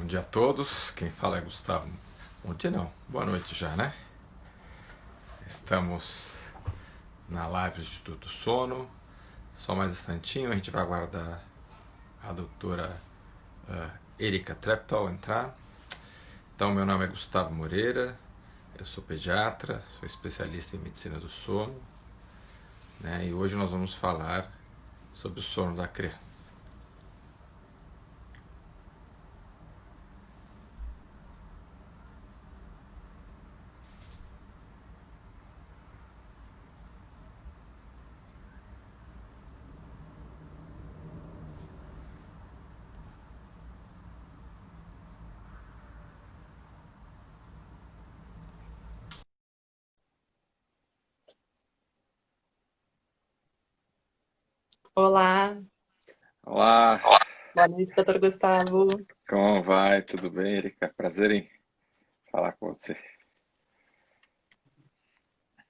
dia a todos, quem fala é Gustavo. Bom dia não, boa noite já, né? Estamos na live do Instituto Sono. Só mais um instantinho, a gente vai aguardar a doutora Erika Treptow entrar. Então, meu nome é Gustavo Moreira, eu sou pediatra, sou especialista em medicina do sono, né? E hoje nós vamos falar sobre o sono da criança. Olá, Olá, boa noite, doutor Gustavo. como vai? Tudo bem, Erika? Prazer em falar com você.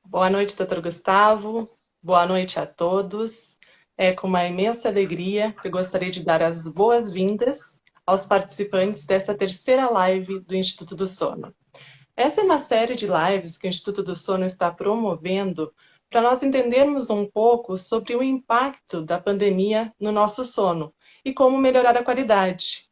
Boa noite, doutor Gustavo. Boa noite a todos. É com uma imensa alegria que eu gostaria de dar as boas-vindas aos participantes dessa terceira live do Instituto do Sono. Essa é uma série de lives que o Instituto do Sono está promovendo para nós entendermos um pouco sobre o impacto da pandemia no nosso sono e como melhorar a qualidade.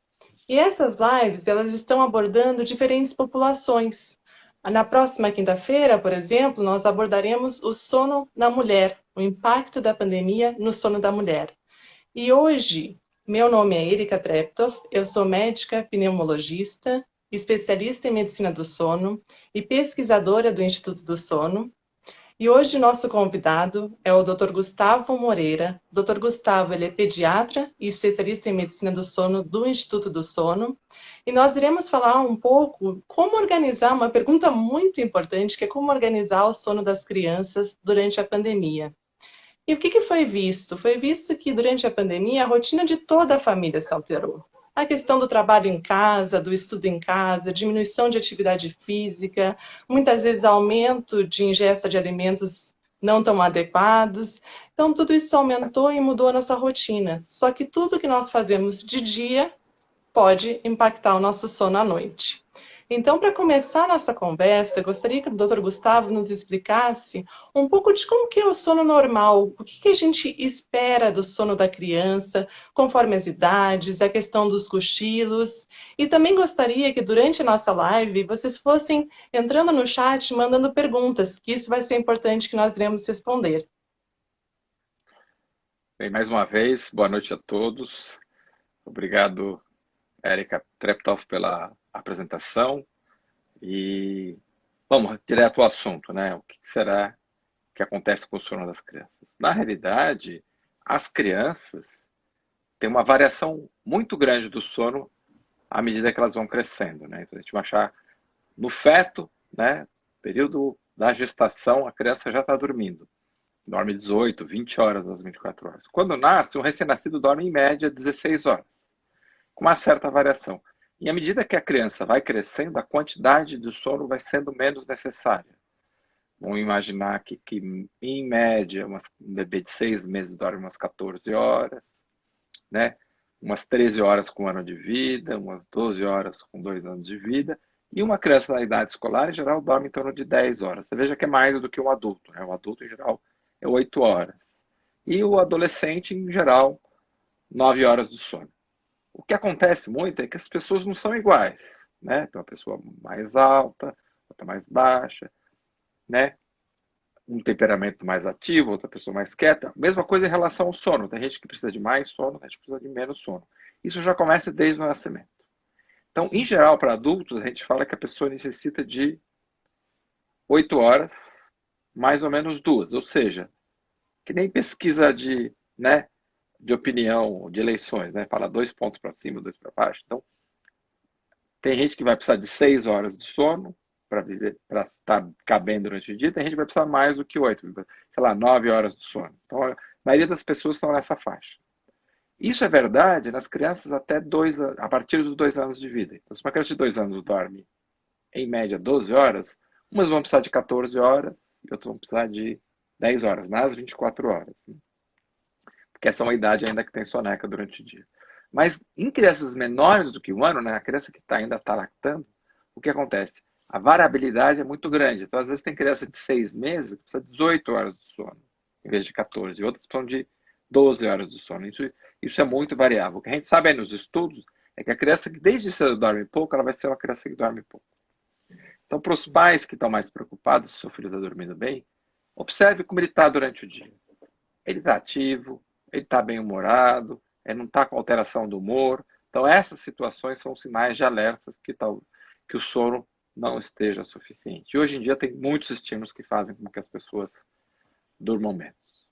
E essas lives, elas estão abordando diferentes populações. Na próxima quinta-feira, por exemplo, nós abordaremos o sono na mulher, o impacto da pandemia no sono da mulher. E hoje, meu nome é Erika Treptow, eu sou médica pneumologista, especialista em medicina do sono e pesquisadora do Instituto do Sono. E hoje nosso convidado é o Dr. Gustavo Moreira. Dr. Gustavo, ele é pediatra e especialista em medicina do sono do Instituto do Sono. E nós iremos falar um pouco como organizar, uma pergunta muito importante, que é como organizar o sono das crianças durante a pandemia. E o que foi visto? Foi visto que durante a pandemia a rotina de toda a família se alterou. A questão do trabalho em casa, do estudo em casa, diminuição de atividade física, muitas vezes aumento de ingesta de alimentos não tão adequados. Então, tudo isso aumentou e mudou a nossa rotina. Só que tudo que nós fazemos de dia pode impactar o nosso sono à noite. Então, para começar a nossa conversa, eu gostaria que o Dr. Gustavo nos explicasse um pouco de como que é o sono normal, o que a gente espera do sono da criança, conforme as idades, a questão dos cochilos. E também gostaria que durante a nossa live vocês fossem entrando no chat, mandando perguntas, que isso vai ser importante que nós iremos responder. Bem, mais uma vez, boa noite a todos. Obrigado, Erika Treptow, pela apresentação. E vamos direto ao assunto, né? O que será que acontece com o sono das crianças? Na realidade, as crianças têm uma variação muito grande do sono à medida que elas vão crescendo, né? Então, a gente vai achar no feto, né? Período da gestação, a criança já está dormindo. Dorme 18, 20 horas das 24 horas. Quando nasce, um recém-nascido dorme em média 16 horas, com uma certa variação. E à medida que a criança vai crescendo, a quantidade de sono vai sendo menos necessária. Vamos imaginar que em média, um bebê de 6 meses dorme umas 14 horas, né? Umas 13 horas com 1 ano de vida, umas 12 horas com 2 anos de vida. E uma criança na idade escolar, em geral, dorme em torno de 10 horas. Você veja que é mais do que um adulto, né? O adulto, em geral, é 8 horas. E o adolescente, em geral, 9 horas de sono. O que acontece muito é que as pessoas não são iguais, né? Tem uma pessoa mais alta, outra mais baixa, né? Um temperamento mais ativo, outra pessoa mais quieta. Mesma coisa em relação ao sono. Tem gente que precisa de mais sono, tem gente que precisa de menos sono. Isso já começa desde o nascimento. Então, em Sim. geral, para adultos, a gente fala que a pessoa necessita de 8 horas, mais ou menos 2. Ou seja, que nem pesquisa né, de opinião, de eleições, né? Fala 2 pontos para cima, 2 para baixo. Então, tem gente que vai precisar de 6 horas de sono para viver, para estar cabendo durante o dia, tem gente que vai precisar mais do que 8, sei lá, 9 horas de sono. Então, a maioria das pessoas estão nessa faixa. Isso é verdade nas crianças até a partir dos 2 anos de vida. Então, se uma criança de 2 anos dorme, em média, 12 horas, umas vão precisar de 14 horas e outras vão precisar de 10 horas, nas 24 horas. Né? Porque essa é uma idade ainda que tem soneca durante o dia. Mas em crianças menores do que 1 ano, né, a criança que ainda está lactando, o que acontece? A variabilidade é muito grande. Então, às vezes, tem criança de 6 meses que precisa de 18 horas de sono, em vez de 14. E outras precisam de 12 horas de sono. Isso é muito variável. O que a gente sabe aí nos estudos é que a criança que desde cedo dorme pouco, ela vai ser uma criança que dorme pouco. Então, para os pais que estão mais preocupados se o seu filho está dormindo bem, observe como ele está durante o dia. Ele está ativo, ele está bem-humorado, ele não está com alteração do humor. Então, essas situações são sinais de alertas que o sono não esteja suficiente. E hoje em dia tem muitos estímulos que fazem com que as pessoas durmam menos.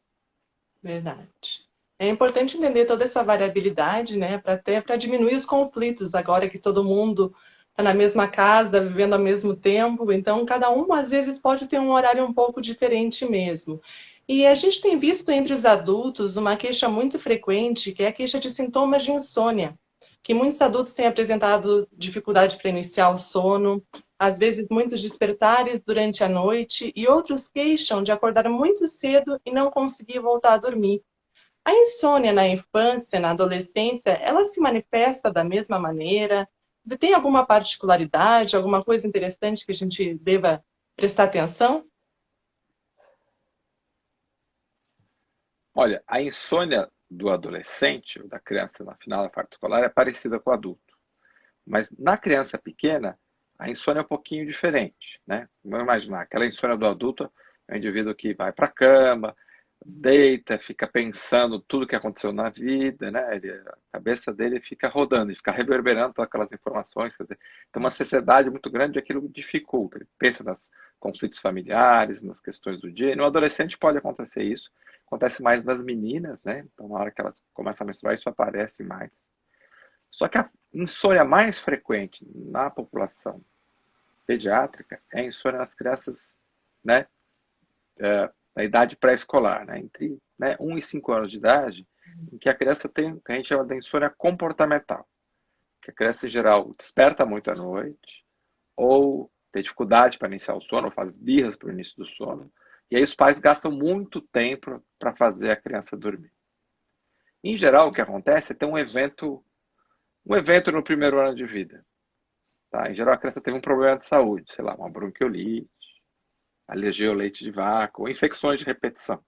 Verdade. É importante entender toda essa variabilidade, né, para diminuir os conflitos agora que todo mundo está na mesma casa, vivendo ao mesmo tempo, então cada um às vezes pode ter um horário um pouco diferente mesmo. E a gente tem visto entre os adultos uma queixa muito frequente, que é a queixa de sintomas de insônia, que muitos adultos têm apresentado dificuldade para iniciar o sono, às vezes muitos despertares durante a noite, e outros queixam de acordar muito cedo e não conseguir voltar a dormir. A insônia na infância, na adolescência, ela se manifesta da mesma maneira? Tem alguma particularidade, alguma coisa interessante que a gente deva prestar atenção? Olha, a insônia do adolescente, ou da criança na final da fase escolar, é parecida com o adulto. Mas na criança pequena, a insônia é um pouquinho diferente, né? Vamos imaginar, aquela insônia do adulto é um indivíduo que vai para a cama, deita, fica pensando tudo que aconteceu na vida, né? A cabeça dele fica rodando, fica reverberando todas aquelas informações. Quer dizer, tem uma ansiedade muito grande e aquilo dificulta. Ele pensa nos conflitos familiares, nas questões do dia. E no adolescente pode acontecer isso. Acontece mais nas meninas, né? Então, na hora que elas começam a menstruar, isso aparece mais. Só que a insônia mais frequente na população pediátrica é a insônia nas crianças, né, da idade pré-escolar, né, entre 1 e 5 anos de idade, em que a criança tem o que a gente chama de insônia comportamental, que a criança, em geral, desperta muito à noite, ou tem dificuldade para iniciar o sono, ou faz birras para o início do sono, e aí os pais gastam muito tempo para fazer a criança dormir. Em geral, o que acontece é ter um evento no primeiro ano de vida. Tá? Em geral, a criança teve um problema de saúde, sei lá, uma bronquiolite, alergia ao leite de vaca, ou infecções de repetição.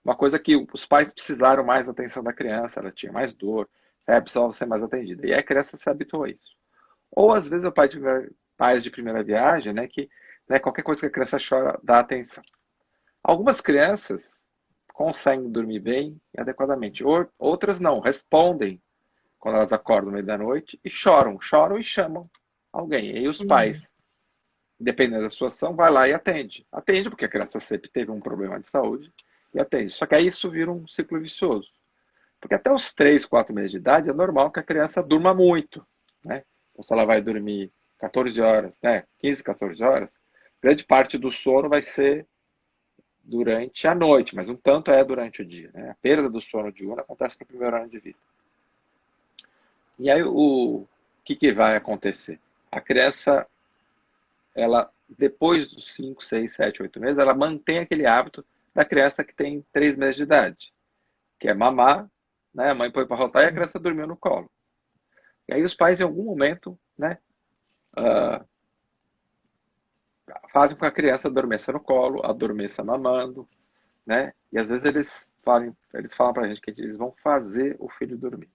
Uma coisa que os pais precisaram mais atenção da criança, ela tinha mais dor, ela precisava ser mais atendida. E a criança se habituou a isso. Ou, às vezes, o pais de primeira viagem, né, que qualquer coisa que a criança chora, dá atenção. Algumas crianças conseguem dormir bem e adequadamente. Outras não, respondem quando elas acordam no meio da noite e choram e chamam alguém. E aí os pais, dependendo da situação, vai lá e atende. Atende porque a criança sempre teve um problema de saúde e atende. Só que aí isso vira um ciclo vicioso. Porque até os 3, 4 meses de idade é normal que a criança durma muito, né? Então, se ela vai dormir 14 horas, né? 15, 14 horas, grande parte do sono vai ser durante a noite, mas um tanto é durante o dia, né? A perda do sono diurno acontece no primeiro ano de vida. E aí o que vai acontecer? A criança, ela, depois dos 5, 6, 7, 8 meses, ela mantém aquele hábito da criança que tem 3 meses de idade, que é mamar, né? A mãe põe para rotar e a criança dormiu no colo. E aí os pais, em algum momento, né, fazem com que a criança adormeça no colo, adormeça mamando, né? E às vezes eles falam para a gente que eles vão fazer o filho dormir.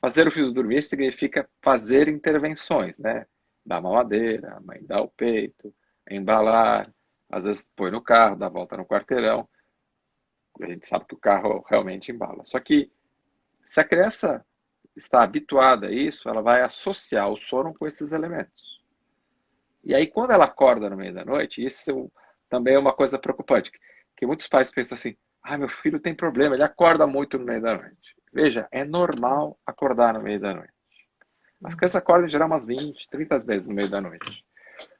Fazer o filho dormir significa fazer intervenções, né? Dar mamadeira, a mãe dá o peito, embalar, às vezes põe no carro, dá a volta no quarteirão. A gente sabe que o carro realmente embala. Só que se a criança está habituada a isso, ela vai associar o sono com esses elementos. E aí, quando ela acorda no meio da noite, isso também é uma coisa preocupante, que muitos pais pensam assim, meu filho tem problema, ele acorda muito no meio da noite. Veja, é normal acordar no meio da noite. As crianças acordam em geral umas 20, 30 vezes no meio da noite.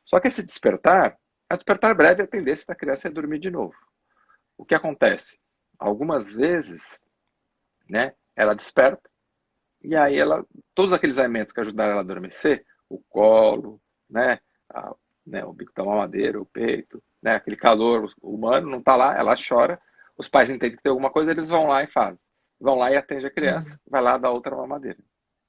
Só que esse despertar, é um despertar breve, a tendência da criança é dormir de novo. O que acontece? Algumas vezes, né, ela desperta, e aí todos aqueles elementos que ajudaram ela a adormecer, o colo, né, o bico da mamadeira, o peito, né, aquele calor humano não está lá, ela chora, os pais entendem que tem alguma coisa, eles vão lá e fazem. vão lá e atende a Uhum. criança, vai lá dar outra mamadeira.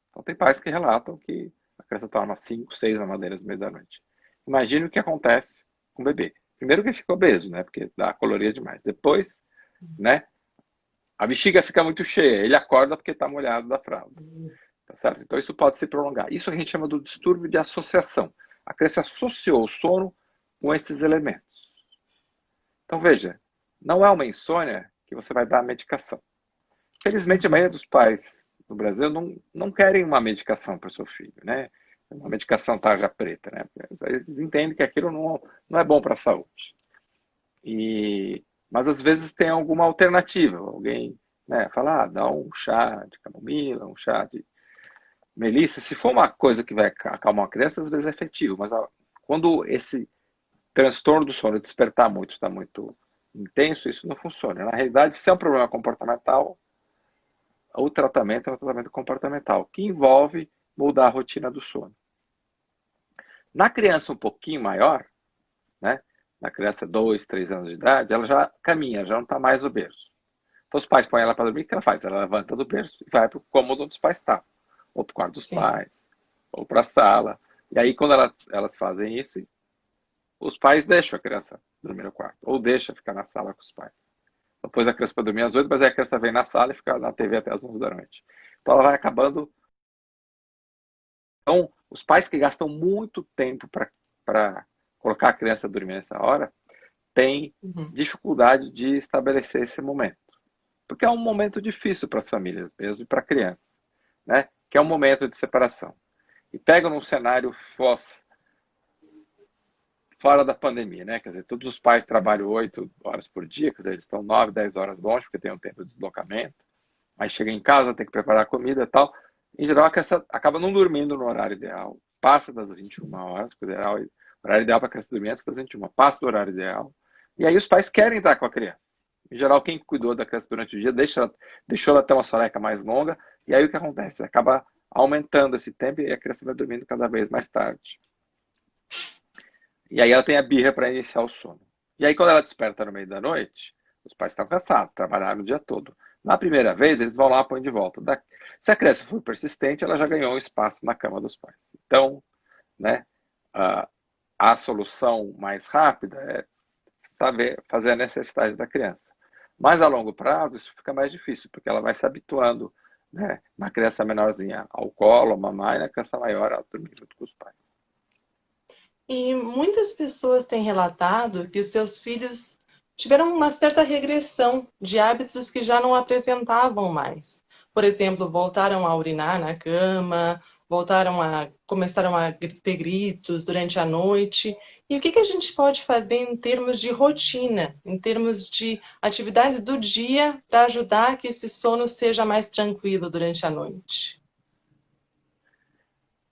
Então tem pais que relatam que a criança toma 5, 6 mamadeiras no meio da noite. Imagine o que acontece com o bebê. Primeiro que ele fica obeso, né? Porque dá caloria demais. Depois, né? A bexiga fica muito cheia. Ele acorda porque está molhado da fralda. Tá certo? Então isso pode se prolongar. Isso a gente chama do distúrbio de associação. A criança associou o sono com esses elementos. Então veja, não é uma insônia que você vai dar a medicação. Felizmente a maioria Uhum. dos pais no Brasil não querem uma medicação para o seu filho, né? Uma medicação tarja preta, né? Eles entendem que aquilo não é bom para a saúde. Mas às vezes tem alguma alternativa. Alguém, né, fala, dá um chá de camomila, um chá de melissa. Se for uma coisa que vai acalmar a criança, às vezes é efetivo. Mas quando esse transtorno do sono despertar muito, está muito intenso, isso não funciona. Na realidade, se é um problema comportamental, o tratamento é um tratamento comportamental, que envolve mudar a rotina do sono. Na criança um pouquinho maior, né? Na criança 2, 3 anos de idade, ela já caminha, já não está mais no berço. Então os pais põem ela para dormir, o que ela faz? Ela levanta do berço e vai para o cômodo onde os pais estão. Ou para o quarto dos Sim. pais, ou para a sala. E aí quando elas fazem isso, os pais deixam a criança dormir no quarto, ou deixam ficar na sala com os pais. Depois a criança para dormir às 8, mas aí a criança vem na sala e fica na TV até às 11 da noite. Então ela vai acabando. Então, os pais que gastam muito tempo para colocar a criança a dormir nessa hora, têm Uhum. dificuldade de estabelecer esse momento. Porque é um momento difícil para as famílias mesmo e para a criança, né? Que é um momento de separação. E pega num cenário fora da pandemia, né? Quer dizer, todos os pais trabalham 8 horas por dia, quer dizer, eles estão 9, 10 horas longe, porque tem um tempo de deslocamento. Aí chega em casa, tem que preparar comida e tal. Em geral, a criança acaba não dormindo no horário ideal, passa das 21 horas, porque o horário ideal para a criança dormir é antes das 21, passa do horário ideal. E aí os pais querem estar com a criança. Em geral, quem cuidou da criança durante o dia deixou ela ter uma soneca mais longa, e aí o que acontece? Acaba aumentando esse tempo e a criança vai dormindo cada vez mais tarde. E aí ela tem a birra para iniciar o sono. E aí quando ela desperta no meio da noite, os pais estão cansados, trabalharam o dia todo. Na primeira vez, eles vão lá e põem de volta. Se a criança for persistente, ela já ganhou um espaço na cama dos pais. Então, né, a, a solução mais rápida é saber fazer a necessidade da criança. Mas a longo prazo, isso fica mais difícil, porque ela vai se habituando, né, na criança menorzinha ao colo, a mamar, e na criança maior a dormir junto com os pais. E muitas pessoas têm relatado que os seus filhos tiveram uma certa regressão de hábitos que já não apresentavam mais. Por exemplo, voltaram a urinar na cama, começaram a ter gritos durante a noite. E o que que a gente pode fazer em termos de rotina, em termos de atividades do dia para ajudar que esse sono seja mais tranquilo durante a noite?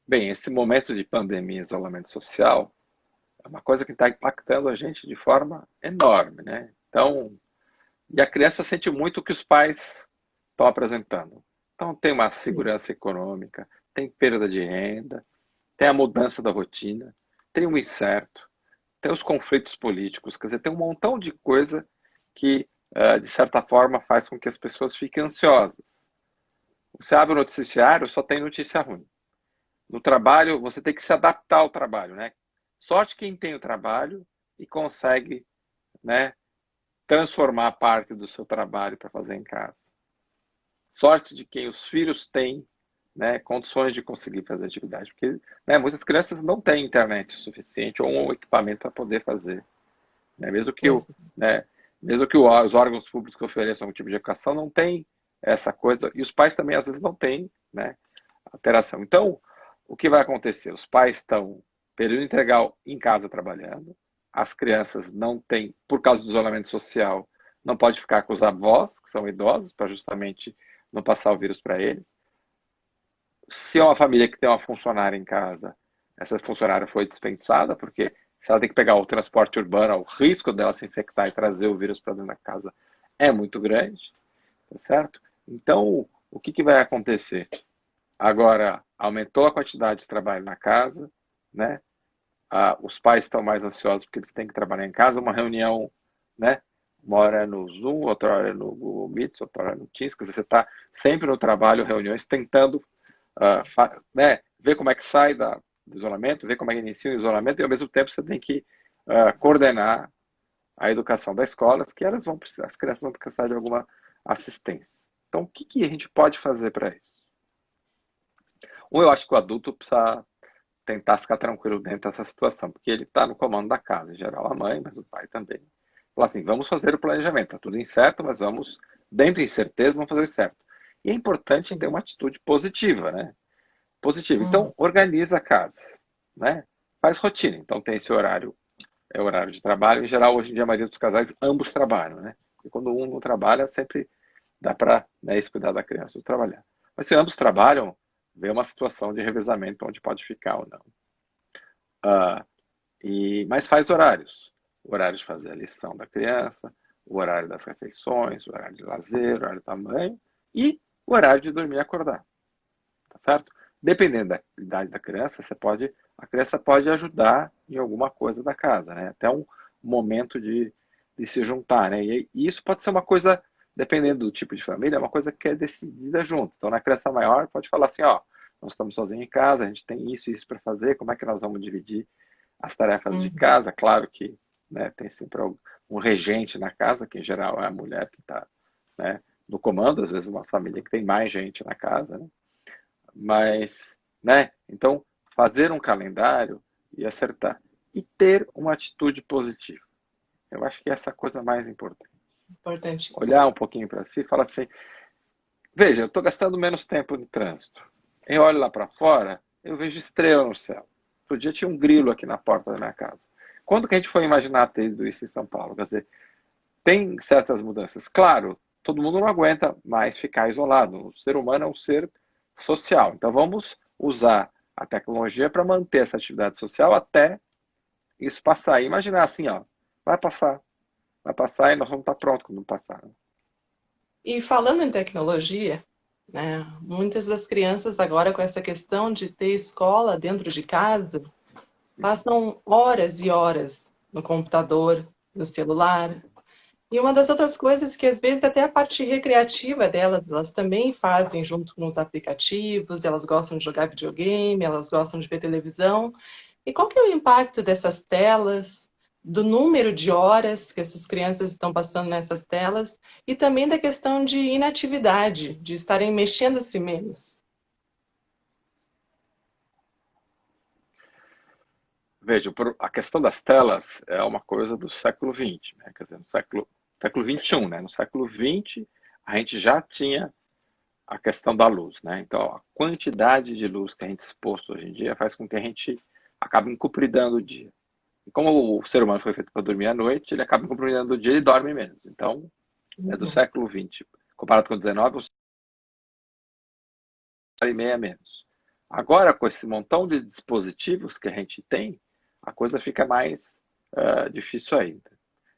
Bem, esse momento de pandemia e isolamento social é uma coisa que está impactando a gente de forma enorme, né? Então, e a criança sente muito o que os pais estão apresentando. Então, tem uma Sim. segurança econômica, tem perda de renda, tem a mudança da rotina, tem o incerto, tem os conflitos políticos, quer dizer, tem um montão de coisa que, de certa forma, faz com que as pessoas fiquem ansiosas. Você abre o noticiário, só tem notícia ruim. No trabalho, você tem que se adaptar ao trabalho, né? Sorte quem tem o trabalho e consegue, né, transformar parte do seu trabalho para fazer em casa. Sorte de quem os filhos têm, né, condições de conseguir fazer atividade, porque, né, muitas crianças não têm internet suficiente ou um equipamento para poder fazer, né? Pois. Né, mesmo que os órgãos públicos que ofereçam algum tipo de educação não têm essa coisa, e os pais também às vezes não têm, né, alteração. Então, o que vai acontecer? Os pais estão período integral em casa trabalhando, as crianças não têm, por causa do isolamento social, não pode ficar com os avós, que são idosos, para justamente não passar o vírus para eles. Se é uma família que tem uma funcionária em casa, essa funcionária foi dispensada, porque se ela tem que pegar o transporte urbano, o risco dela se infectar e trazer o vírus para dentro da casa é muito grande, tá certo? Então, o que vai acontecer? Agora, aumentou a quantidade de trabalho na casa, né? Os pais estão mais ansiosos porque eles têm que trabalhar em casa, uma reunião, né? uma hora é no Zoom, outra hora é no Google Meet, outra hora é no Teams, quer dizer, você está sempre no trabalho, reuniões, tentando né, ver como é que sai do isolamento, ver como é que inicia o isolamento, e ao mesmo tempo você tem que coordenar a educação das escolas, que elas vão precisar, as crianças vão precisar de alguma assistência. Então, o que a gente pode fazer para isso? Eu acho que o adulto precisa tentar ficar tranquilo dentro dessa situação, porque ele está no comando da casa, em geral a mãe, mas o pai também. Falar assim, vamos fazer o planejamento, está tudo incerto, mas vamos, dentro de incerteza, vamos fazer o certo. E é importante ter Sim. uma atitude positiva, né? Positiva. Uhum. Então, organiza a casa, né? Faz rotina. Então, tem esse horário, é o horário de trabalho. Em geral, hoje em dia, a maioria dos casais, ambos trabalham, né? E quando um não trabalha, sempre dá para, né, esse cuidar da criança ou trabalhar. Mas se ambos trabalham, vem uma situação de revezamento onde pode ficar ou não. Ah, mas faz horários. O horário de fazer a lição da criança, o horário das refeições, o horário de lazer, o horário do tamanho e o horário de dormir e acordar. Tá certo? Dependendo da idade da criança, a criança pode ajudar em alguma coisa da casa, né? Até um momento de se juntar, né? E isso pode ser uma coisa, dependendo do tipo de família, é uma coisa que é decidida junto. Então, na criança maior, pode falar assim, ó, nós estamos sozinhos em casa, a gente tem isso e isso para fazer, como é que nós vamos dividir as tarefas de Uhum. casa? Claro que, né, tem sempre um regente na casa, que em geral é a mulher que está, né, no comando, às vezes uma família que tem mais gente na casa, né? Mas, né? Então, fazer um calendário e acertar. E ter uma atitude positiva. Eu acho que essa é a coisa mais importante. Importantíssimo. Olhar um pouquinho para si e falar assim: veja, eu estou gastando menos tempo no trânsito. Eu olho lá para fora, eu vejo estrela no céu. Outro dia tinha um grilo aqui na porta da minha casa. Quando que a gente foi imaginar ter isso em São Paulo? Quer dizer, tem certas mudanças. Claro, todo mundo não aguenta mais ficar isolado. O ser humano é um ser social. Então vamos usar a tecnologia para manter essa atividade social até isso passar. E imaginar assim, ó, vai passar e nós vamos estar prontos quando passar. E falando em tecnologia, né, muitas das crianças agora com essa questão de ter escola dentro de casa, passam horas e horas no computador, no celular. E uma das outras coisas que às vezes até a parte recreativa delas, elas também fazem junto com os aplicativos, elas gostam de jogar videogame, elas gostam de ver televisão. E qual que é o impacto dessas telas, do número de horas que essas crianças estão passando nessas telas e também da questão de inatividade, de estarem mexendo-se menos? Veja, a questão das telas é uma coisa do século XX, né? Quer dizer, no século XXI, né? No século XX, a gente já tinha a questão da luz, né? Então, a quantidade de luz que a gente exposto hoje em dia faz com que a gente acabe encupridando o dia. E como o ser humano foi feito para dormir à noite, ele acaba encupridando o dia e dorme menos. Então, é do Uhum. século XX. Comparado com o XIX, hora e meia menos. Agora, com esse montão de dispositivos que a gente tem, a coisa fica mais difícil ainda.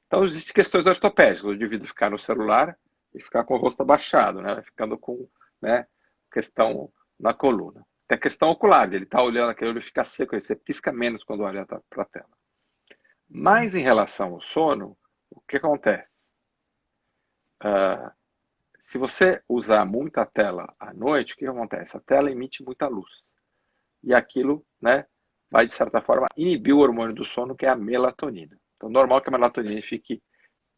Então, existem questões ortopédicas. O indivíduo ficar no celular e ficar com o rosto abaixado, né? Ficando com, né, questão na coluna. Tem a questão ocular, ele está olhando aquele olho fica seco, você pisca menos quando olha para a tela. Sim. Mas em relação ao sono, o que acontece? Ah, se você usar muita tela à noite, o que acontece? A tela emite muita luz. E aquilo, né, vai, de certa forma, inibir o hormônio do sono, que é a melatonina. Então, normal que a melatonina fique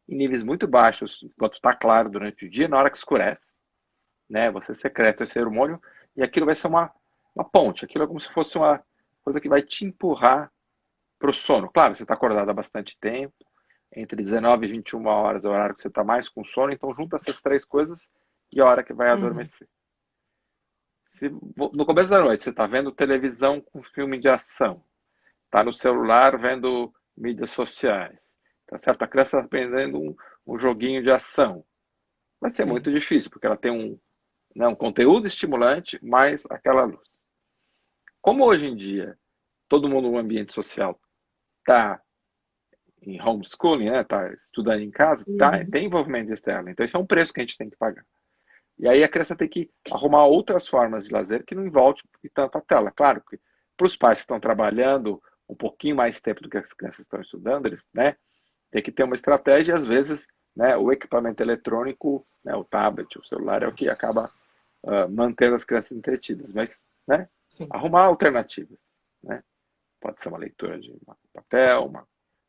em níveis muito baixos enquanto está claro durante o dia, na hora que escurece, né, você secreta esse hormônio e aquilo vai ser uma ponte. Aquilo é como se fosse uma coisa que vai te empurrar para o sono. Claro, você está acordado há bastante tempo, entre 19 e 21 horas é o horário que você está mais com sono, então junta essas três coisas e a hora que vai Uhum. adormecer. Se no começo da noite você está vendo televisão com filme de ação, está no celular vendo mídias sociais, tá certo? A criança está aprendendo um joguinho de ação. Vai ser Sim. muito difícil, porque ela tem né, um conteúdo estimulante mais aquela luz. Como hoje em dia todo mundo no ambiente social está em homeschooling, né, está estudando em casa, Uhum. tem envolvimento externo. Então, isso é um preço que a gente tem que pagar. E aí a criança tem que arrumar outras formas de lazer que não envolve tanto a tela. Claro que para os pais que estão trabalhando um pouquinho mais tempo do que as crianças estão estudando, eles, né, tem que ter uma estratégia e às vezes né, o equipamento eletrônico, né, o tablet, o celular, é o que acaba mantendo as crianças entretidas. Mas, né, Sim. arrumar alternativas, né? Pode ser uma leitura de papel,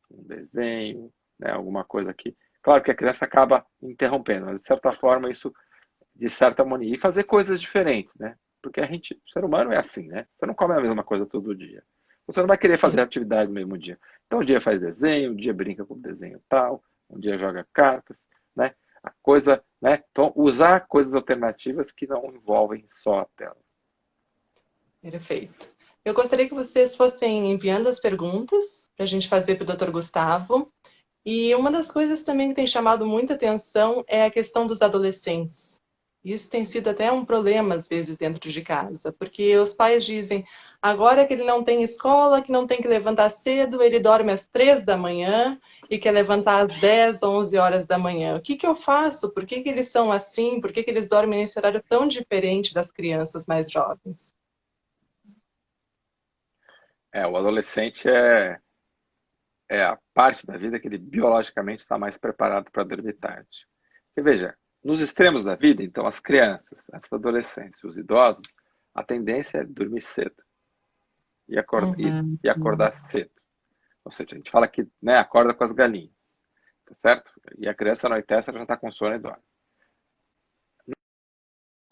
um desenho, né, alguma coisa que... Claro que a criança acaba interrompendo, mas de certa forma isso, de certa harmonia. E fazer coisas diferentes, né? Porque o ser humano é assim, né? Você não come a mesma coisa todo dia. Você não vai querer fazer Sim. atividade no mesmo dia. Então um dia faz desenho, um dia brinca com o desenho tal, um dia joga cartas, né? A coisa, né? Então usar coisas alternativas que não envolvem só a tela. Perfeito. Eu gostaria que vocês fossem enviando as perguntas para a gente fazer para o Dr. Gustavo. E uma das coisas também que tem chamado muita atenção é a questão dos adolescentes. Isso tem sido até um problema, às vezes, dentro de casa, porque os pais dizem, agora que ele não tem escola, que não tem que levantar cedo, ele dorme às 3 da manhã e quer levantar às 10, 11 horas da manhã. O que que eu faço? Por que que eles são assim? Por que que eles dormem nesse horário tão diferente das crianças mais jovens? O adolescente é a parte da vida que ele biologicamente está mais preparado para dormir tarde. Porque veja, nos extremos da vida, então as crianças, antes da adolescência, os idosos, a tendência é dormir cedo Uhum. e acordar cedo. Ou seja, a gente fala que, né, acorda com as galinhas, tá certo? E a criança anoitece, ela já está com sono e dorme. Na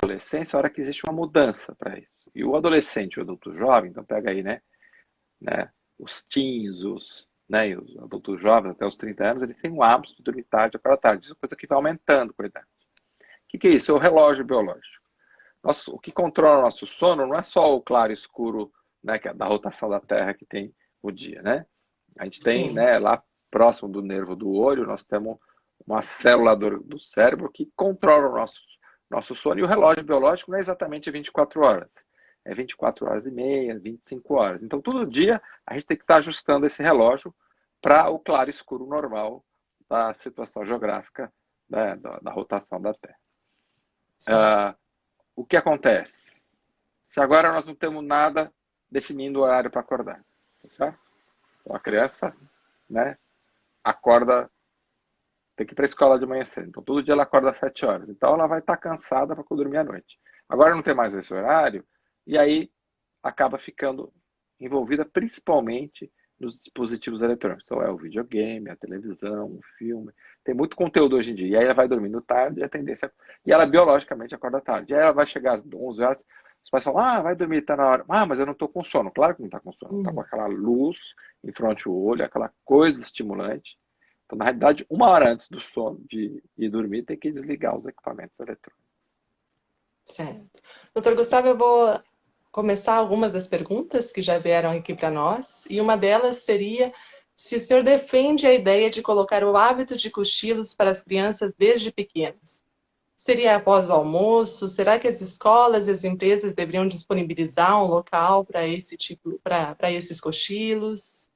adolescência, é a hora que existe uma mudança para isso. E o adolescente, o adulto jovem, então pega aí, né, os teens, né, e os adultos jovens até os 30 anos, eles têm o hábito de dormir tarde ou para tarde. Isso é coisa que vai aumentando com a idade. O que é isso? É o relógio biológico. O que controla o nosso sono não é só o claro e escuro, né, que é da rotação da Terra que tem o dia, né? A gente tem, Sim. né, lá próximo do nervo do olho, nós temos uma célula do cérebro que controla o nosso sono. E o relógio biológico não é exatamente 24 horas. É 24 horas e meia, 25 horas. Então, todo dia a gente tem que estar ajustando esse relógio para o claro e escuro normal da situação geográfica, né, da rotação da Terra. Sim. O que acontece? Se agora nós não temos nada definindo o horário para acordar, tá certo? Então a criança, né, acorda, tem que ir para a escola de manhã cedo. Então todo dia ela acorda às 7 horas. Então ela vai estar cansada para dormir à noite. Agora não tem mais esse horário, e aí acaba ficando envolvida principalmente nos dispositivos eletrônicos. Então é o videogame, a televisão, o filme. Tem muito conteúdo hoje em dia. E aí ela vai dormindo tarde, e a tendência... E ela biologicamente acorda tarde. E aí ela vai chegar às 11 horas, os pais falam, vai dormir, tá na hora. Mas eu não estou com sono. Claro que não está com sono. Está com Uhum. aquela luz em frente ao olho, aquela coisa estimulante. Então, na realidade, 1 hora antes do sono, de ir dormir, tem que desligar os equipamentos eletrônicos. Certo. Doutor Gustavo, eu vou começar algumas das perguntas que já vieram aqui para nós, e uma delas seria se o senhor defende a ideia de colocar o hábito de cochilos para as crianças desde pequenas. Seria após o almoço? Será que as escolas e as empresas deveriam disponibilizar um local para esse tipo, para esses cochilos?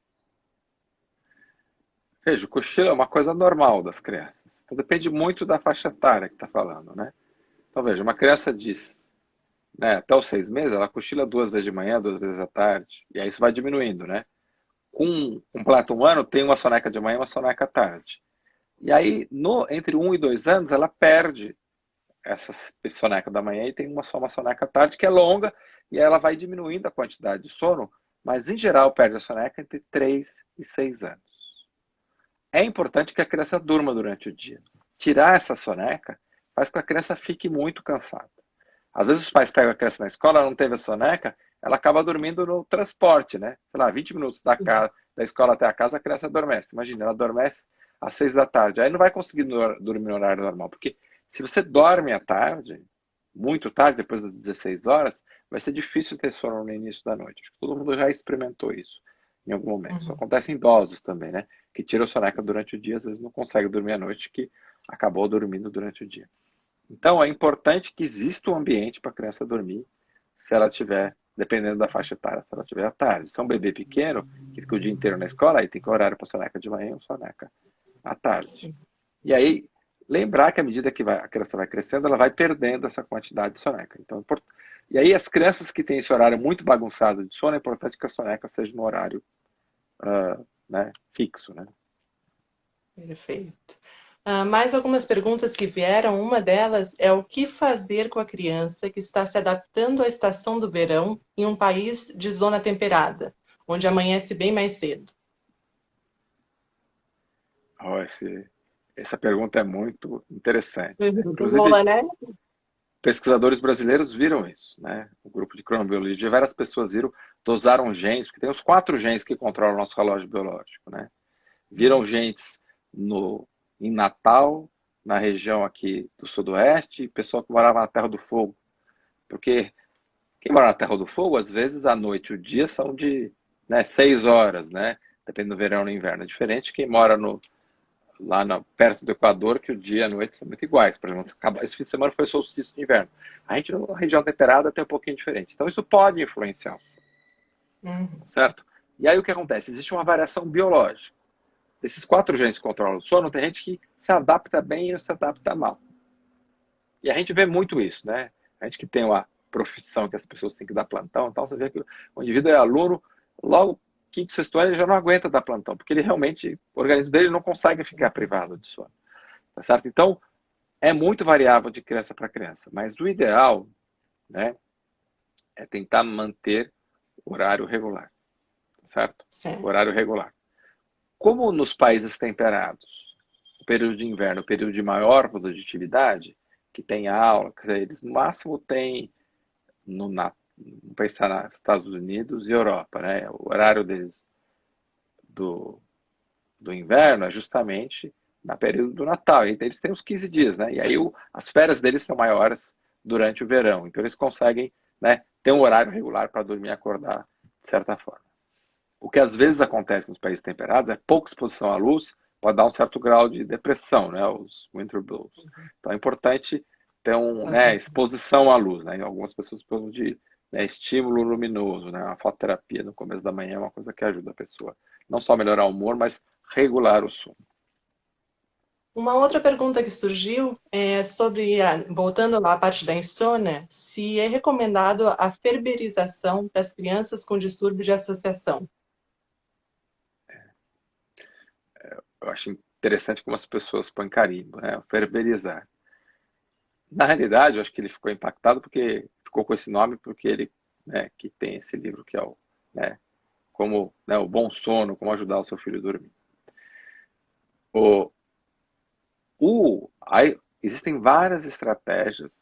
Veja, o cochilo é uma coisa normal das crianças. Então, depende muito da faixa etária que está falando, né? Então, veja, uma criança diz, né, até os 6 meses, ela cochila 2 vezes de manhã, 2 vezes à tarde. E aí isso vai diminuindo, né? Com completo 1 ano, tem uma soneca de manhã e uma soneca à tarde. E aí, entre 1 e 2 anos, ela perde essa soneca da manhã e tem só uma soneca à tarde, que é longa, e ela vai diminuindo a quantidade de sono, mas em geral perde a soneca entre 3 e 6 anos. É importante que a criança durma durante o dia. Tirar essa soneca faz com que a criança fique muito cansada. Às vezes os pais pegam a criança na escola, ela não teve a soneca, ela acaba dormindo no transporte, né? Sei lá, 20 minutos da escola até a casa, a criança adormece. Imagina, ela adormece às 6 da tarde. Aí não vai conseguir dormir no horário normal, porque se você dorme à tarde, muito tarde, depois das 16 horas, vai ser difícil ter sono no início da noite. Acho que todo mundo já experimentou isso em algum momento. Isso Uhum. acontece em idosos também, né? Que tiram soneca durante o dia, às vezes não consegue dormir à noite, que acabou dormindo durante o dia. Então, é importante que exista um ambiente para a criança dormir, se ela tiver, dependendo da faixa etária, se ela tiver à tarde. Se é um bebê pequeno, que fica o dia inteiro na escola, aí tem que horário para soneca de manhã e soneca à tarde. Sim. E aí, lembrar que à medida que a criança vai crescendo, ela vai perdendo essa quantidade de soneca. Então, e aí, as crianças que têm esse horário muito bagunçado de sono, é importante que a soneca seja no horário né, fixo. Né? Perfeito. Mais algumas perguntas que vieram. Uma delas é o que fazer com a criança que está se adaptando à estação do verão em um país de zona temperada, onde amanhece bem mais cedo. Ó, essa pergunta é muito interessante, né? Inclusive, Boa, né? pesquisadores brasileiros viram isso, né? O grupo de cronobiologia, várias pessoas viram, dosaram genes, porque tem os 4 genes que controlam o nosso relógio biológico, né? Viram genes no, em Natal, na região aqui do Sudoeste, e pessoal que morava na Terra do Fogo. Porque quem mora na Terra do Fogo, às vezes a noite e o dia são de, né, 6 horas, né? Dependendo do verão ou no inverno. É diferente quem mora perto do Equador, que o dia e a noite são muito iguais. Por exemplo, esse fim de semana foi solstício de inverno. A gente, na região temperada, tem um pouquinho diferente. Então, isso pode influenciar, Uhum. certo? E aí o que acontece? Existe uma variação biológica. Desses 4 genes que controlam o sono, tem gente que se adapta bem e se adapta mal. E a gente vê muito isso, né? A gente que tem uma profissão que as pessoas têm que dar plantão, então você vê que o indivíduo é aluno, logo quinto, sexto ano, ele já não aguenta dar plantão, porque ele realmente, o organismo dele não consegue ficar privado de sono. Tá certo? Então, é muito variável de criança para criança, mas o ideal, né, é tentar manter o horário regular, tá certo? Certo. Horário regular. Como nos países temperados, o período de inverno, o período de maior produtividade, que tem aula, quer dizer, eles no máximo têm vamos pensar nos Estados Unidos e Europa, né? O horário deles do, do inverno é justamente na período do Natal. Então, eles têm os 15 dias, né? E aí as férias deles são maiores durante o verão. Então, eles conseguem, né, ter um horário regular para dormir e acordar de certa forma. O que às vezes acontece nos países temperados é pouca exposição à luz, pode dar um certo grau de depressão, né? Os winter blues. Então, é importante ter né, Fazer. exposição à luz, né? Algumas pessoas precisam de, né, estímulo luminoso, né? A fototerapia no começo da manhã é uma coisa que ajuda a pessoa não só a melhorar o humor, mas regular o sono. Uma outra pergunta que surgiu é sobre, voltando lá à parte da insônia, se é recomendado a ferberização para as crianças com distúrbio de associação. Eu acho interessante como as pessoas põem carimbo, né? Ferberizar. Na realidade, eu acho que ele ficou impactado porque ficou com esse nome porque ele, né, que tem esse livro que é o, né, como, né, o bom sono, como ajudar o seu filho a dormir. O, aí, existem várias estratégias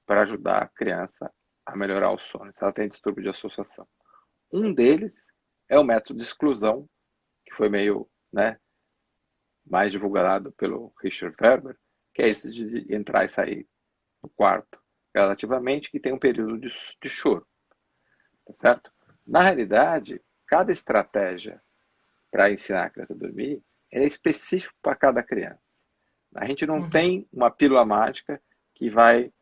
para ajudar a criança a melhorar o sono, se ela tem distúrbio de associação. Um deles é o método de exclusão, que foi meio, né, mais divulgado pelo Richard Ferber, que é esse de entrar e sair do quarto gradativamente, que tem um período de choro, tá certo? Na realidade, cada estratégia para ensinar a criança a dormir é específico para cada criança. A gente não Uhum. tem uma pílula mágica que vai,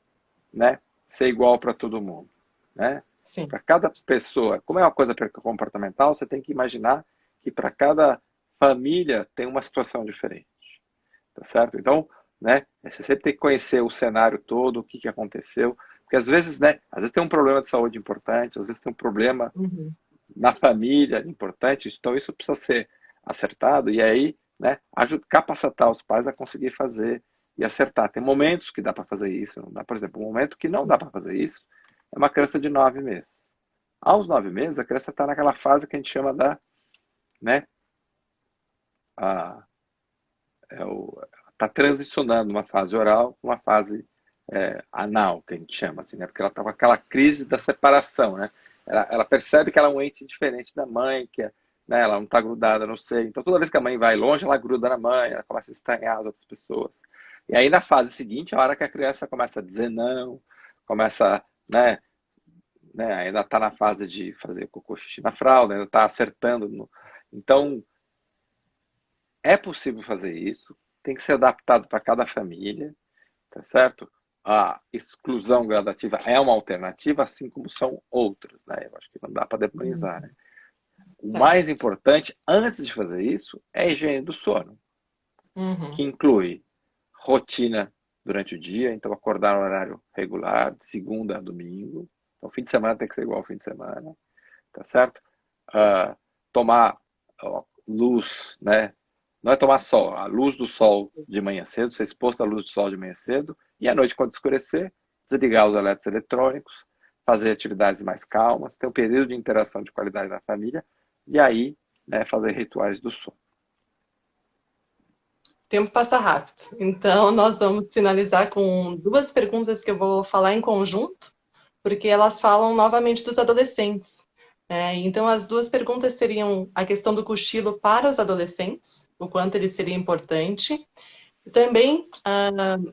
né, ser igual para todo mundo, né? Sim. Para cada pessoa, como é uma coisa comportamental, você tem que imaginar que para cada família tem uma situação diferente, tá certo? Então, né, você sempre tem que conhecer o cenário todo, o que aconteceu, porque às vezes tem um problema de saúde importante, às vezes tem um problema Uhum. na família importante, então isso precisa ser acertado e aí, né, capacitar os pais a conseguir fazer e acertar. Tem momentos que dá para fazer isso, não dá, por exemplo, um momento que não dá para fazer isso é uma criança de 9 meses. Aos 9 meses, a criança está naquela fase que a gente chama da, né, a, está transicionando uma fase oral para uma fase anal, que a gente chama assim, né? Porque ela está com aquela crise da separação, né? Ela percebe que ela é um ente diferente da mãe, né, ela não está grudada no seio. Então, toda vez que a mãe vai longe, ela gruda na mãe, ela começa a estranhar as outras pessoas. E aí, na fase seguinte, a hora que a criança começa a dizer não, começa, ainda está na fase de fazer cocô xixi na fralda, ainda está acertando. Então, é possível fazer isso, tem que ser adaptado para cada família, tá certo? A exclusão gradativa é uma alternativa, assim como são outras, né? Eu acho que não dá para demonizar, né? O mais Certo. importante, antes de fazer isso, é a higiene do sono, Uhum. que inclui rotina durante o dia, então acordar no horário regular, de segunda a domingo. Então, fim de semana tem que ser igual ao fim de semana, tá certo? Tomar luz, né? Não é tomar sol, a luz do sol de manhã cedo, ser exposto à luz do sol de manhã cedo, e à noite, quando escurecer, desligar os eletrônicos, fazer atividades mais calmas, ter um período de interação de qualidade na família, e aí, né, fazer rituais do sono. O tempo passa rápido. Então, nós vamos finalizar com duas perguntas que eu vou falar em conjunto, porque elas falam novamente dos adolescentes. Então, as duas perguntas seriam a questão do cochilo para os adolescentes, o quanto ele seria importante. Também,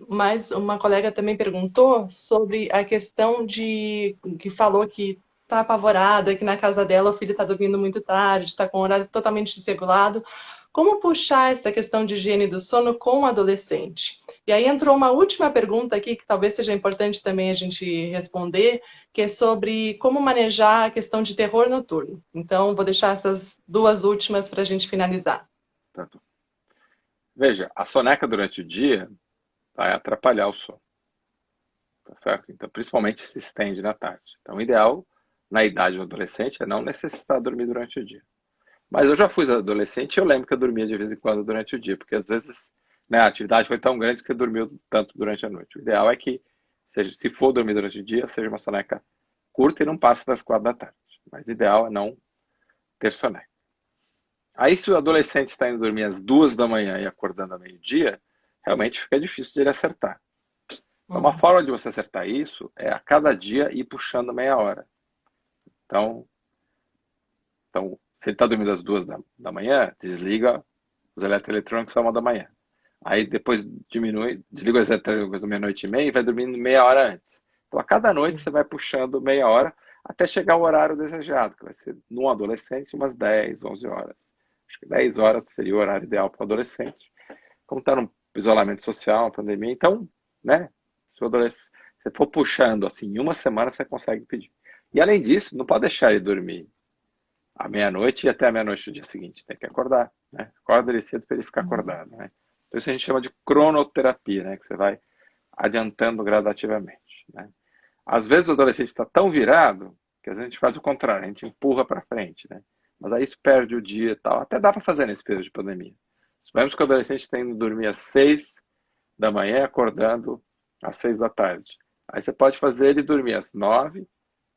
mais uma colega também perguntou sobre a questão de que falou que está apavorada, que na casa dela o filho está dormindo muito tarde, está com o horário totalmente desregulado. Como puxar essa questão de higiene do sono com o adolescente? E aí entrou uma última pergunta aqui, que talvez seja importante também a gente responder, que é sobre como manejar a questão de terror noturno. Então, vou deixar essas duas últimas para a gente finalizar. Tá? Veja, a soneca durante o dia vai atrapalhar o sono, tá certo? Então, principalmente se estende na tarde. Então, o ideal, na idade do adolescente, é não necessitar dormir durante o dia. Mas eu já fui adolescente e eu lembro que eu dormia de vez em quando durante o dia, porque às vezes, né, a atividade foi tão grande que eu dormiu tanto durante a noite. O ideal é que, seja, se for dormir durante o dia, seja uma soneca curta e não passe das 4 da tarde. Mas o ideal é não ter soneca. Aí, se o adolescente está indo dormir às 2 da manhã e acordando ao meio-dia, realmente fica difícil de ele acertar. Então, uma forma de você acertar isso é a cada dia ir puxando meia hora. Então se ele está dormindo às 2 da manhã, desliga os eletroeletrônicos às 1 da manhã. Aí depois diminui, desliga os eletroeletrônicos às meia-noite e meia e vai dormindo meia hora antes. Então a cada noite você vai puxando meia hora até chegar ao horário desejado, que vai ser, num adolescente, umas 10, 11 horas. Acho que 10 horas seria o horário ideal para o adolescente. Como está no isolamento social, na pandemia, então, né, se você for puxando assim, em uma semana você consegue pedir. E além disso, não pode deixar ele dormir à meia-noite e até a meia-noite do dia seguinte. Tem que acordar, né? Acorda ele cedo para ele ficar acordado, né? Então isso a gente chama de cronoterapia, né? Que você vai adiantando gradativamente, né? Às vezes o adolescente está tão virado que às vezes a gente faz o contrário, a gente empurra para frente, né? Mas aí isso perde o dia e tal. Até dá para fazer nesse período de pandemia. Suponhamos que o adolescente está indo dormir às 6 da manhã, acordando às 6 da tarde. Aí você pode fazer ele dormir às 9,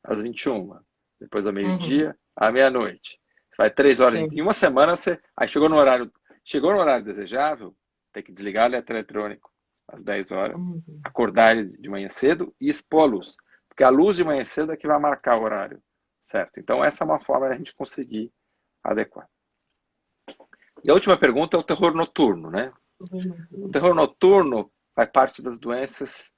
às 21, depois ao meio-dia, à meia-noite. Você vai 3 horas. Sim. Em uma semana, você. Aí chegou no horário desejável, tem que desligar o eletroeletrônico às 10 horas, acordar ele de manhã cedo e expor a luz. Porque a luz de manhã cedo é que vai marcar o horário, certo? Então, essa é uma forma de a gente conseguir adequar. E a última pergunta é o terror noturno, né? O terror noturno faz parte das doenças.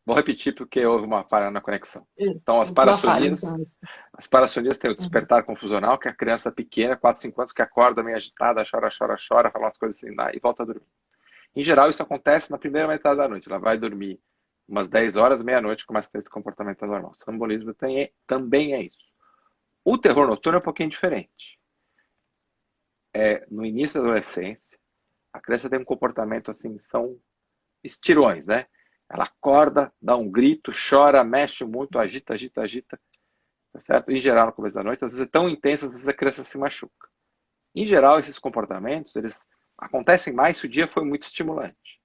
Vou repetir porque houve uma falha na conexão. Então, Uma falha, então. as parassonias têm o despertar confusional, que é a criança pequena, 4, 5 anos, que acorda meio agitada, chora, chora, chora, fala umas coisas assim, e volta a dormir. Em geral, isso acontece na primeira metade da noite. Ela vai dormir umas 10 horas, meia-noite, começa a ter esse comportamento anormal. O sonambulismo também é isso. O terror noturno é um pouquinho diferente. No início da adolescência, a criança tem um comportamento assim, são estirões, né? Ela acorda, dá um grito, chora, mexe muito, agita, agita, agita. Tá certo? Em geral, no começo da noite, às vezes é tão intenso, às vezes a criança se machuca. Em geral, esses comportamentos, eles acontecem mais se o dia foi muito estimulante.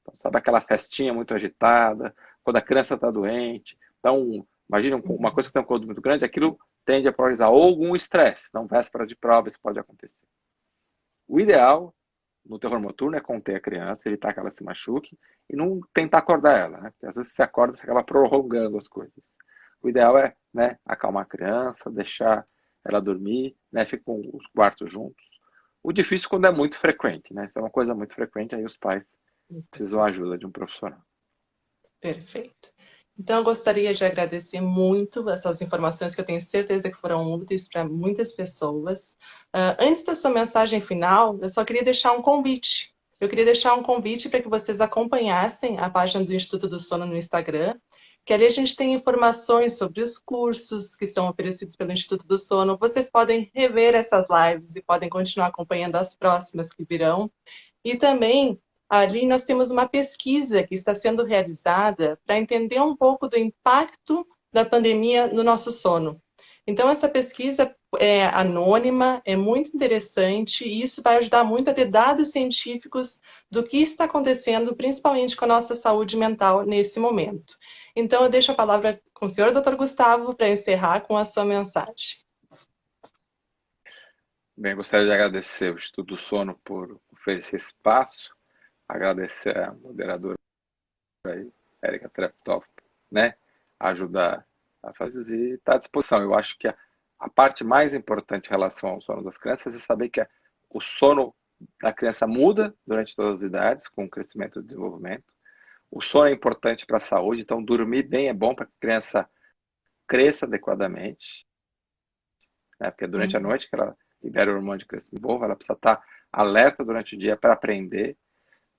Então, sabe aquela festinha muito agitada, quando a criança está doente. Então, imagina uma coisa que tem um conteúdo muito grande, aquilo tende a polarizar. Ou algum estresse. Então, véspera de prova, isso pode acontecer. O ideal no terror noturno é conter a criança, evitar que ela se machuque e não tentar acordar ela, né? Porque às vezes você acorda, você acaba prorrogando as coisas. O ideal é, né, acalmar a criança, deixar ela dormir, né, ficar com os quartos juntos. O difícil é quando é muito frequente, né? Se é uma coisa muito frequente, aí os pais precisam da ajuda de um profissional. Perfeito. Então, eu gostaria de agradecer muito essas informações que eu tenho certeza que foram úteis para muitas pessoas. Antes da sua mensagem final, eu só queria deixar um convite. Eu queria deixar um convite para que vocês acompanhassem a página do Instituto do Sono no Instagram. que ali a gente tem informações sobre os cursos que são oferecidos pelo Instituto do Sono. Vocês podem rever essas lives e podem continuar acompanhando as próximas que virão. E também ali nós temos uma pesquisa que está sendo realizada para entender um pouco do impacto da pandemia no nosso sono. Então, essa pesquisa é anônima, é muito interessante e isso vai ajudar muito a ter dados científicos do que está acontecendo, principalmente com a nossa saúde mental nesse momento. Então, eu deixo a palavra com o senhor, Dr. Gustavo, para encerrar com a sua mensagem. Bem, gostaria de agradecer ao Instituto do Sono por oferecer esse espaço, agradecer a moderadora aí, Érica Treptow, né, ajudar a fazer e estar à disposição. Eu acho que a parte mais importante em relação ao sono das crianças é saber que o sono da criança muda durante todas as idades, com o crescimento e o desenvolvimento. O sono é importante para a saúde, então dormir bem é bom para que a criança cresça adequadamente, né, porque é durante a noite que ela libera o hormônio de crescimento, ela precisa estar alerta durante o dia para aprender,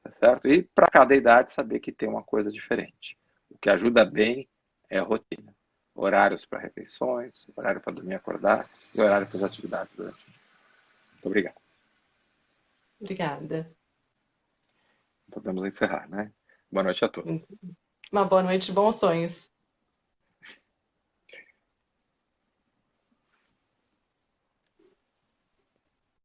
tá certo? E para cada idade saber que tem uma coisa diferente. O que ajuda bem é a rotina. Horários para refeições, horário para dormir e acordar e horário para as atividades durante o dia. Muito obrigado. Obrigada. Podemos encerrar, né? Boa noite a todos. Uma boa noite, bons sonhos.